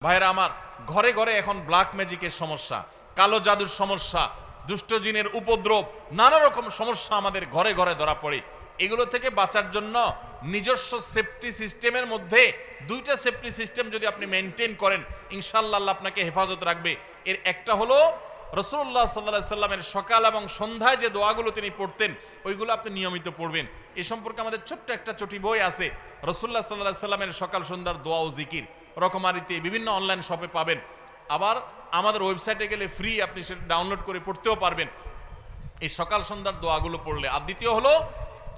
ভাইরা আমার, ঘরে ঘরে এখন ব্ল্যাক ম্যাজিকের সমস্যা, কালো জাদুর সমস্যা, দুষ্ট জিনের উপদ্রব, নানা রকম সমস্যা আমাদের ঘরে ঘরে ধরা পড়ে। এগুলো থেকে বাঁচার জন্য নিজস্ব সেফটি সিস্টেমের মধ্যে দুইটা সেফটি সিস্টেম যদি আপনি মেনটেন করেন, ইনশাআল্লাহ আল্লাহ আপনাকে হেফাজত রাখবে। এর একটা হলো রাসূলুল্লাহ সাল্লাল্লাহু আলাইহি সাল্লামের সকাল এবং সন্ধ্যায় যে দোয়াগুলো তিনি পড়তেন ওইগুলো আপনি নিয়মিত পড়বেন। এ সম্পর্কে আমাদের ছোট্ট একটা ছোটি বই আছে, রাসূলুল্লাহ সাল্লাল্লাহু আলাইহি সাল্লামের সকাল সন্ধ্যার দোয়া ও জিকির, রকমারিতে বিভিন্ন অনলাইন শপে পাবেন। আবার আমাদের ওয়েবসাইটে গেলে ফ্রি, আপনি সেটা ডাউনলোড করে পড়তেও পারবেন এই সকাল সন্ধ্যার দোয়াগুলো পড়লে। আর দ্বিতীয় হলো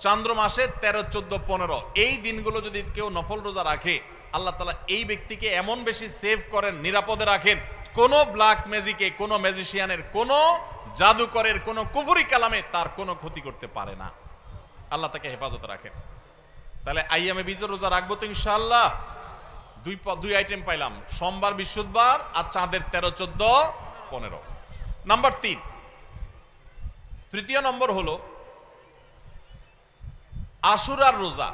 চান্দ্র মাসে 13, 14, 15 এই দিনগুলো যদি কেউ নফল রোজা রাখে, আল্লাহ তাআলা এই ব্যক্তিকে এমন বেশি সেভ করেন, নিরাপদে রাখেন, কোনো ব্ল্যাক ম্যাজিকে, কোনো ম্যাজিশিয়ানের, কোনো জাদুকরের, কোনো কুফরি কালামে তার কোনো ক্ষতি করতে পারে না। আল্লাহ তাকে হেফাজতে রাখেন। তাহলে আইয়ামে বীজের রোজা রাখবো তো ইনশাআল্লাহ। দুই আইটেম পাইলাম, সোমবার, বৃহস্পতিবার আর চাঁদের 13, 14, 15। নাম্বার 3, তৃতীয় নম্বর হলো আশুরার রোজা।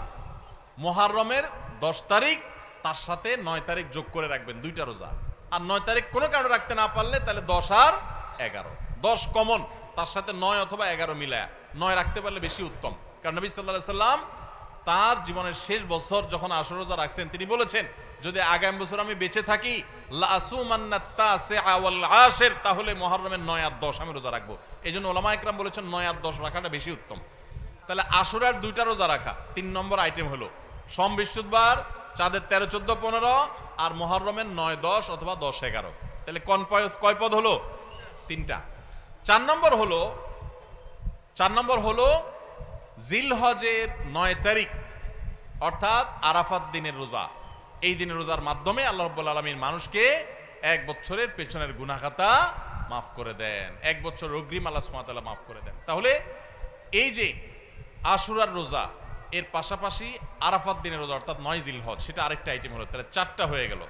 মুহররমের 10 তারিখ তার সাথে 9 তারিখ যোগ করে রাখবেন, দুইটা রোজা। আর 9 তারিখ কোনো কারণে রাখতে না পারলে তাহলে 10 আর 11, 10 কমন, তার সাথে 9 অথবা 11 মিলায়া 9 রাখতে পারলে বেশি উত্তম। কারণ নবী সাল্লাল্লাহু আলাইহি সাল্লাম তার জীবনের শেষ বছর যখন আশুরা রোজা রাখছেন, তিনি বলেছেন যদি আগামী বছর আমি বেঁচে থাকি তাহলে মুহররমের 9 আর 10 আমি রোজা রাখবো। এই জন্য ওলামা ইকরাম বলেছেন 9 আর 10 রাখাটা বেশি উত্তম। তাহলে আশুরার দুইটা রোজা রাখা 3 নম্বর আইটেম হলো সোম, বৃহস্পতিবার, চাঁদের 13, 14, 15 আর মুহররমের 9, 10 অথবা 10, 11। তাহলে কয় পদ হলো? 3টা। 4 নম্বর হলো জিলহজের 9 তারিখ অর্থাৎ আরাফাত দিনের রোজা। এই দিনের রোজার মাধ্যমে আল্লাহ রাব্বুল আলামিন মানুষকে 1 বছরের পেছনের গুনাহ খাতা মাফ করে দেন, 1 বছর অগ্রিম আল্লাহ সুবহানাহু ওয়া তাআলা মাফ করে দেন। তাহলে এই যে আশুরার রোজা, এর পাশাপাশি আরাফাত দিনের রোজা অর্থাৎ 9 জিলহজ, সেটা আরেকটা আইটেম হলো। তাহলে 4টা হয়ে গেল,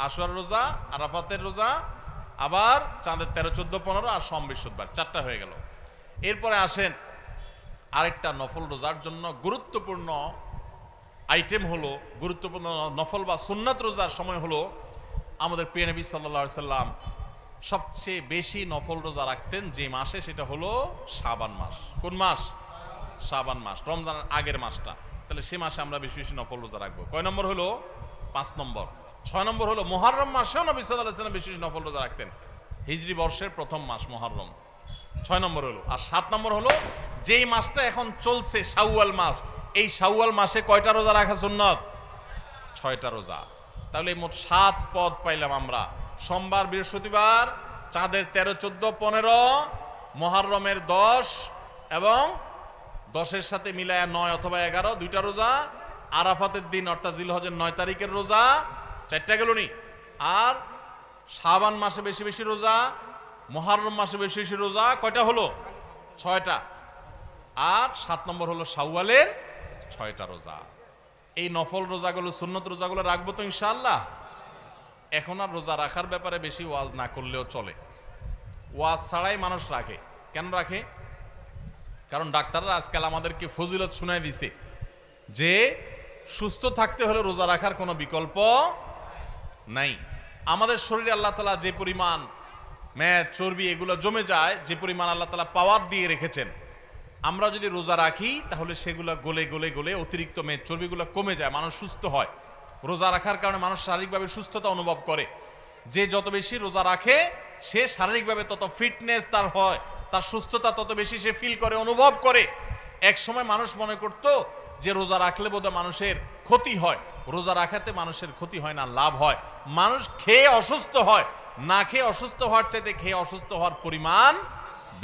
আশুরার রোজা, আরাফাতের রোজা, আবার চাঁদের 13, 14, 15 আর সোম, বৃহস্পতিবার, 4টা হয়ে গেল। এরপরে আসেন আরেকটা নফল রোজার জন্য গুরুত্বপূর্ণ আইটেম হলো, গুরুত্বপূর্ণ নফল বা সুন্নাত রোজার সময় হলো আমাদের প্রিয় নবী সাল্লাল্লাহু আলাইহি সাল্লাম সবচেয়ে বেশি নফল রোজা রাখতেন যে মাসে, সেটা হলো শাবান মাস। কোন মাস? শাবান মাস, রমজানের আগের মাসটা। তাহলে সে মাসে আমরা বেশি বেশি নফল রোজা রাখবো। কয় নম্বর হলো? 5 নম্বর। 6 নম্বর হলো মুহররম মাসেও নবী সাল্লাল্লাহু আলাইহি সাল্লাম বেশি বেশি নফল রোজা রাখতেন। হিজরি বর্ষের প্রথম মাস মুহররম, 6 নম্বর হলো। আর 7 নম্বর হলো যেই মাসটা এখন চলছে শাওয়াল মাস, এই শাওয়াল মাসে কয়টা রোজা রাখা সুন্নত? 6টা রোজা। তাহলে মোট 7 পদ পাইলাম আমরা। সোমবার, বৃহস্পতিবার, চাঁদের 13, 14, 15, মুহররমের 10 এবং 10-এর সাথে মিলায়া 9 অথবা 11, দুইটা রোজা। আরাফাতের দিন অর্থাৎ জিলহজের 9 তারিখের রোজা, 4টা গেল নি। আর শাবান মাসে বেশি বেশি রোজা, মুহররম মাসে বেশি বেশি রোজা, কয়টা হলো? 6টা। আর 7 নম্বর হলো শাওয়ালের 6টা রোজা। এই নফল রোজাগুলো, সুন্নত রোজাগুলো রাখবো তো ইনশাআল্লাহ। এখন আর রোজা রাখার ব্যাপারে বেশি ওয়াজ না করলেও চলে। ওয়াজ ছাড়াই মানুষ রাখে। কেন রাখে? কারণ ডাক্তাররা আজকাল আমাদেরকে ফজিলত শুনাই দিছে যে সুস্থ থাকতে হলে রোজা রাখার কোনো বিকল্প নাই। আমাদের শরীরে আল্লাহ তাআলা যে পরিমাণ মেদ, চর্বি এগুলো জমে যায়, যে পরিমাণ আল্লাহ তাআলা পাওয়ার দিয়ে রেখেছেন, আমরা যদি রোজা রাখি তাহলে সেগুলো গলে গলে গলে অতিরিক্ত মেদ, চর্বিগুলো কমে যায়, মানুষ সুস্থ হয়। রোজা রাখার কারণে মানুষ শারীরিকভাবে সুস্থতা অনুভব করে। যে যত বেশি রোজা রাখে সে শারীরিকভাবে তত ফিটনেস তার হয়, তার সুস্থতা তত বেশি সে ফিল করে, অনুভব করে। এক সময় মানুষ মনে করত যে রোজা রাখলে বোধহয় মানুষের ক্ষতি হয়। রোজা রাখাতে মানুষের ক্ষতি হয় না, লাভ হয়। মানুষ খেয়ে অসুস্থ হয়, না খেয়ে অসুস্থ হওয়ার চাইতে খেয়ে অসুস্থ হওয়ার পরিমাণ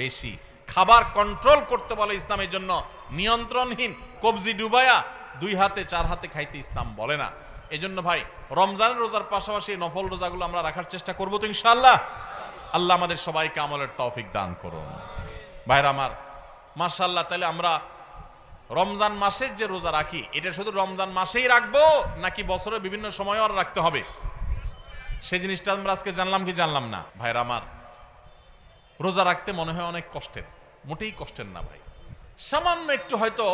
বেশি। খাবার কন্ট্রোল করতে বলে ইসলামের জন্য, নিয়ন্ত্রণহীন কবজি ডুবায়া 2 হাতে 4 হাতে খাইতে ইসলাম বলে না। এই জন্য ভাই, রমজানের রোজার পাশাপাশি নফল রোজাগুলো আমরা রাখার চেষ্টা করবো তো ইনশাআল্লাহ। আল্লাহ আমাদের সবাইকে আমলের তৌফিক দান করুন। ভাইরা আমার, মাশাআল্লাহ। তাহলে আমরা রমজান মাসের যে রোজা রাখি, এটা শুধু রমজান মাসেই রাখবো নাকি বছরের বিভিন্ন সময়ও আর রাখতে হবে? সেই জিনিসটা আমরা আজকে জানলাম কি জানলাম না? ভাইরা আমার, রোজা রাখতে মনে হয় অনেক কষ্টের, মোটেই কষ্টের না ভাই। সামান্য একটু হয়তো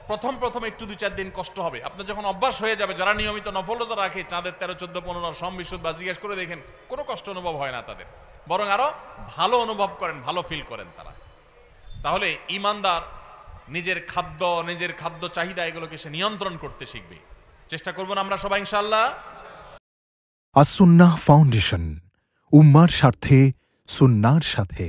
প্রথম প্রথম একটু 2-4 দিন কষ্ট হবে। আপনার যখন অভ্যাস হয়ে যাবে, যারা নিয়মিত নফল রোজা রাখে, চাঁদের 13, 14, 15 সম বিশুদ্ধ বা জিজ্ঞেস করে দেখেন, কোনো কষ্ট অনুভব হয় না তাদের, বরং আরো ভালো অনুভব করেন, ভালো ফিল করেন তারা। তাহলে ইমানদার নিজের খাদ্য চাহিদা এগুলোকে সে নিয়ন্ত্রণ করতে শিখবে। চেষ্টা করব না আমরা সবাই ইনশাআল্লাহ। আস-সুন্নাহ ফাউন্ডেশন, উম্মার স্বার্থে সুন্নাহর সাথে।